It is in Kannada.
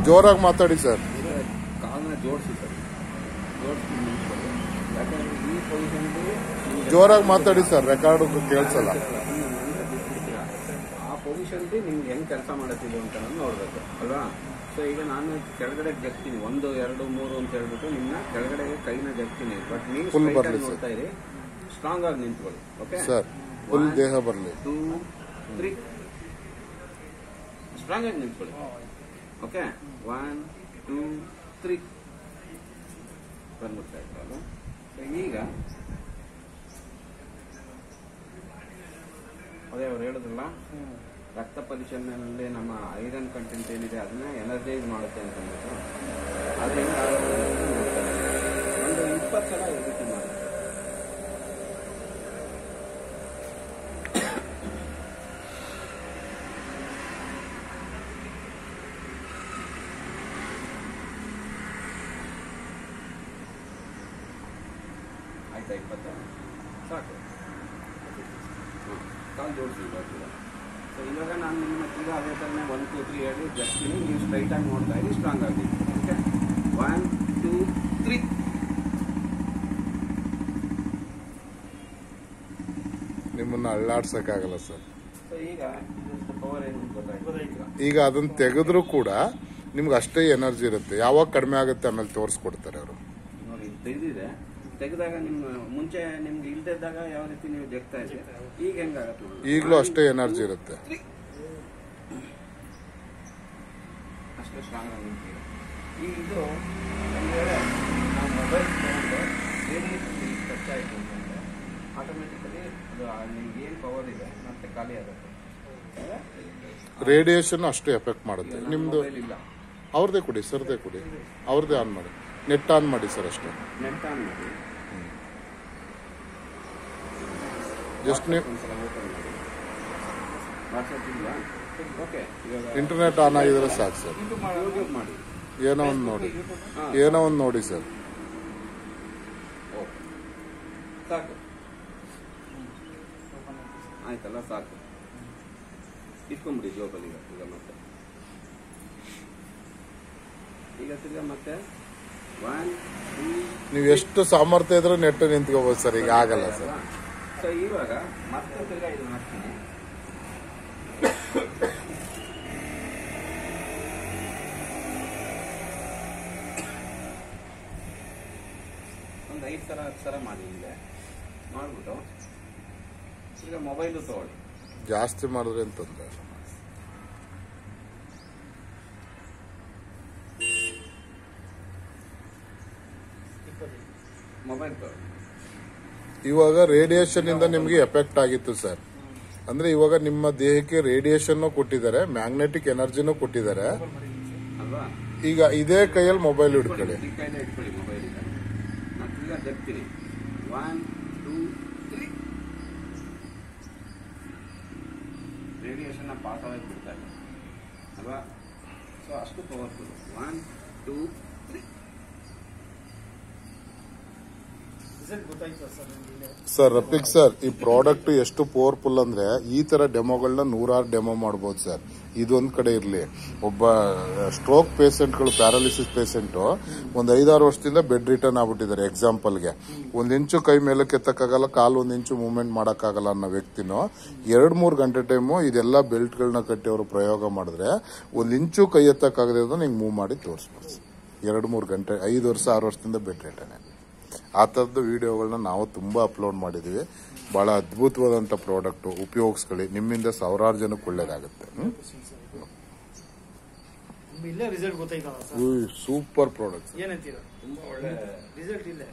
ಜೋರಾಗಿ ಮಾತಾಡಿ ಸರ್. ಕಾಲನ್ನ ಜೋಡಿಸಿ ಸರ್, ಜೋಡಿಸಿ ನಿಂತ್ಕೊಳ್ಳಿ. ಯಾಕಂದ್ರೆ ಈ ಪೊಸಿಷನ್ಗೆ ಜೋರಾಗಿ ಮಾತಾಡಿ ಸರ್, ರೆಕಾರ್ಡ್ ಕೇಳಿಸಲ್ಲ. ಆ ಪೊಸಿಷನ್ಗೆ ನಿಮ್ಗೆ ಹೆಂಗ್ ಕೆಲಸ ಮಾಡುತ್ತಿದೆ ಅಂತ ನಾನು ನೋಡ್ಬೇಕು ಅಲ್ವಾ. ಸೊ ಈಗ ನಾನು ಕೆಳಗಡೆ ಜಗ್ತೀನಿ, 1 2 3 ಅಂತ ಹೇಳ್ಬಿಟ್ಟು ನಿಮ್ನ ಕೆಳಗಡೆ ಕೈನ ಜಗ್ತೀನಿ. ಬಟ್ ನೀವು ನೋಡ್ತಾ ಇರಿ, ಸ್ಟ್ರಾಂಗ್ ಆಗಿ ನಿಂತ್ಕೊಳ್ಳಿ. ಓಕೆ ಸರ್, ಫುಲ್ ದೇಹ ಬರಲಿ. 2 3 ಸ್ಟ್ರಾಂಗ್ ಆಗಿ ನಿಂತ್ಕೊಳ್ಳಿ. ಓಕೆ 1 2 3 ಬಂದ್ಬಿಡ್ತಾ ಇರ್ತಲ್ಲ. ಈಗ ಅದೇ ಅವ್ರು ಹೇಳಿದ್ರಲ್ಲ, ರಕ್ತ ಪರಿಶೀಲನೆಯಲ್ಲಿ ನಮ್ಮ ಐರನ್ ಕಂಟೆಂಟ್ ಏನಿದೆ ಅದನ್ನ ಎನರ್ಜೈಸ್ ಮಾಡುತ್ತೆ ಅಂತ ಅಂದ್ಬಿಟ್ಟು ಅದು ಹೆಂಗಾಗುತ್ತೆ ಒಂದು 20 ಸಲ ಎದುರಿಕೆ ಮಾಡುತ್ತೆ. ಆಯ್ತಾ? 20 ಸಾಕು. ಕಾಲು ಜೋಡಿಸಿ ಬರ್ತೀರ. ಸೊ ಇವಾಗ ನಾನು ನಿಮ್ಮ ಈಗ ಅದೇ ಥರನೇ 1 2 3 ಹೇಳಿ ಜಗ್ತೀನಿ, ನೀವು ಸ್ಟ್ರೈಟ್ ಆಗಿ ನೋಡ್ತಾ ಇರಿ, ಸ್ಟ್ರಾಂಗ್ ಆಗಿ. ಓಕೆ 1 2 3. ನಿಮ್ಮನ್ನ ಅಳ್ಳಾಡ್ಸಕ್ಕಾಗಲ್ಲ ಸರ್. ಸೊ ಈಗ ಪವರ್ ಏನು ಗೊತ್ತಾಯ್ತು. ಈಗ ಅದನ್ನ ತೆಗೆದ್ರು ಕೂಡ ನಿಮ್ಗೆ ಅಷ್ಟೇ ಎನರ್ಜಿ ಇರುತ್ತೆ. ಯಾವಾಗ ಕಡಿಮೆ ಆಗುತ್ತೆ ಆಮೇಲೆ ತೋರಿಸ್ಕೊಡ್ತಾರೆ ಅವರು. ನೋಡಿ ತೆಗೆದಿದೆ, ತೆಗೆದಾಗ ನಿಮ್ಮ ಮುಂಚೆ ನಿಮ್ಗೆ ಇಲ್ದಿದ್ದಾಗ ಯಾವ ರೀತಿ ನೀವು ಜಗ್ತಾ ಇದ್ದೀರಿ, ಈಗ ಹೆಂಗಾಗತ್ತೆ? ಈಗಲೂ ಅಷ್ಟೇ ಎನರ್ಜಿ ಇರುತ್ತೆ. ಅಷ್ಟೇ ಸ್ಟ್ರಾಂಗ್ ಆಗಿ ನಿಂತಿದೆ. ಈಗ ಇದು ಒಂದು ವೇಳೆ ನಾವು ಮೊಬೈಲ್ ತಗೊಂಡು ರೇಡಿಯೇಷನ್ ಟಚ್ ಆಯಿತು ಅಂತಂದರೆ ಆಟೋಮೆಟಿಕಲಿ ಅದು ನಿಮ್ಗೆ ಏನು ಪವರ್ ಇದೆ ಮತ್ತೆ ಖಾಲಿ ಆಗುತ್ತೆ. ರೇಡಿಯೇಷನ್ ಅಷ್ಟು ಎಫೆಕ್ಟ್ ಮಾಡುತ್ತೆ. ನಿಮ್ದು ಇಲ್ಲ, ಅವ್ರದ್ದೇ ಕೊಡಿ, ಸರ್ದೇ ಕೊಡಿ, ಅವ್ರದ್ದೇ ಆನ್ ಮಾಡಿ, ನೆಟ್ ಆನ್ ಮಾಡಿ ಸರ್ ಅಷ್ಟೇ. ನೆಟ್ ಆನ್ ಮಾಡಿ, ಜಸ್ಟ್ ನೀವು ಒಂದ್ಸಲ ಓಪನ್ ಮಾಡಿ. ವಾಟ್ಸಪ್ ಇಲ್ಲ, ಓಕೆ. ಇವಾಗ ಇಂಟರ್ನೆಟ್ ಆನ್ ಆಗಿದ್ರೆ ಸಾಕು ಸರ್. ಯೂಟ್ಯೂಬ್ ಮಾಡಿ, ಏನೋ ಒಂದು ನೋಡಿ, ಏನೋ ಒಂದು ನೋಡಿ ಸರ್. ಓಕೆ ಸಾಕು, ಆಯ್ತಲ್ಲ, ಸಾಕು. ಇಟ್ಕೊಂಡ್ಬಿಡಿ ಜೋಬಲ್ಲಿ. ಈಗ ಮತ್ತೆ ತಿರ್ಗಾ ಮತ್ತೆ 1 2. ನೀವು ಎಷ್ಟು ಸಾಮರ್ಥ್ಯ ಇದ್ರೆ ನೆಟ್ ನಿಂತ್ಕೋಬಹುದು ಸರ್. ಈಗ ಆಗಲ್ಲ ಸರ್. ಸೊ ಇವಾಗ ಮತ್ತೆ ತಿರ್ಗಾ ಇದನ್ನ ಹಾಕ್ತೀನಿ. ಒಂದು 5 ಸಲ 10 ಸಲ ಮಾಡಿ. ಇಲ್ಲೇ ಮಾಡ್ಬಿಟ್ಟು ಈಗ ಮೊಬೈಲು ತಗೊಳ್ಳಿ. ಜಾಸ್ತಿ ಮಾಡಿದ್ರೆ ಅಂತಂದ್ರೆ ಮೊಬೈಲ್ ತಗೊಳ್ಳಿ. ಇವಾಗ ರೇಡಿಯೇಷನ್ ಇಂದ ನಿಮ್ಗೆ ಎಫೆಕ್ಟ್ ಆಗಿತ್ತು ಸರ್. ಅಂದ್ರೆ ಇವಾಗ ನಿಮ್ಮ ದೇಹಕ್ಕೆ ರೇಡಿಯೇಷನ್ ಕೊಟ್ಟಿದ್ದಾರೆ, ಮ್ಯಾಗ್ನೆಟಿಕ್ ಎನರ್ಜಿನೂ ಕೊಟ್ಟಿದ್ದಾರೆ ಅಲ್ವಾ. ಈಗ ಇದೇ ಕೈಯಲ್ಲಿ ಮೊಬೈಲ್ ಹಿಡ್ಕೊಳ್ಳಿ. ಈ ಕೈಲೇ ಇಟ್ಕೊಳ್ಳಿ ಮೊಬೈಲ್. ನಾನು ಈಗ ಜಗ್ತೀನಿ. 1 2 3. ರೇಡಿಯೇಷನ್ ಪಾಸ್ ಆಗಿ ಬಿಡ್ತಾ ಇಲ್ಲ ಅಲ್ವಾ. ಸೊ ಅಷ್ಟು ಪವರ್ಫುಲ್. 1 2 3. ಸರ್ ರಫೀಕ್ ಸರ್, ಈ ಪ್ರಾಡಕ್ಟ್ ಎಷ್ಟು ಪವರ್ಫುಲ್ ಅಂದ್ರೆ ಈ ತರ ಡೆಮೋಗಳನ್ನ 100 ಡೆಮೋ ಮಾಡಬಹುದು ಸರ್. ಇದೊಂದ್ ಕಡೆ ಇರ್ಲಿ, ಒಬ್ಬ ಸ್ಟ್ರೋಕ್ ಪೇಷಂಟ್ಗಳು, ಪ್ಯಾರಾಲಿಸಿಸ್ ಪೇಷಂಟ್ ಒಂದ್ 5-6 ವರ್ಷದಿಂದ ಬೆಡ್ ರಿಟರ್ನ್ ಆಗ್ಬಿಟ್ಟಿದ್ದಾರೆ. ಎಕ್ಸಾಂಪಲ್ಗೆ 1 ಇಂಚು ಕೈ ಮೇಲಕ್ಕೆ ಎತ್ತಕ್ಕಾಗಲ್ಲ, ಕಾಲು 1 ಇಂಚು ಮೂವ್ಮೆಂಟ್ ಮಾಡಕ್ಕಾಗಲ್ಲ ಅನ್ನೋ ವ್ಯಕ್ತಿನೂ 2-3 ಗಂಟೆ ಟೈಮು ಇದೆಲ್ಲ ಬೆಲ್ಟ್ಗಳನ್ನ ಕಟ್ಟಿ ಅವರು ಪ್ರಯೋಗ ಮಾಡಿದ್ರೆ 1 ಇಂಚು ಕೈ ಎತ್ತಕ್ಕಾಗದೆ ಹಿಂಗೆ ಮೂವ್ ಮಾಡಿ ತೋರಿಸ್ಬೋದು. 2-3 ಗಂಟೆ, 5 ವರ್ಷ 6 ವರ್ಷದಿಂದ ಬೆಡ್ ರಿಟರ್ನ್. ಆ ಥರದ್ದು ವಿಡಿಯೋಗಳನ್ನ ನಾವು ತುಂಬಾ ಅಪ್ಲೋಡ್ ಮಾಡಿದೀವಿ. ಬಹಳ ಅದ್ಭುತವಾದಂಥ ಪ್ರಾಡಕ್ಟ್, ಉಪಯೋಗಿಸ್ಕೊಳ್ಳಿ. ನಿಮ್ಮಿಂದ 1000 ಜನಕ್ಕೆ ಒಳ್ಳೇದಾಗುತ್ತೆ. Super product. ತುಂಬಾ ಒಳ್ಳೆ ರಿಸಲ್ಟ್ ಇದೆ.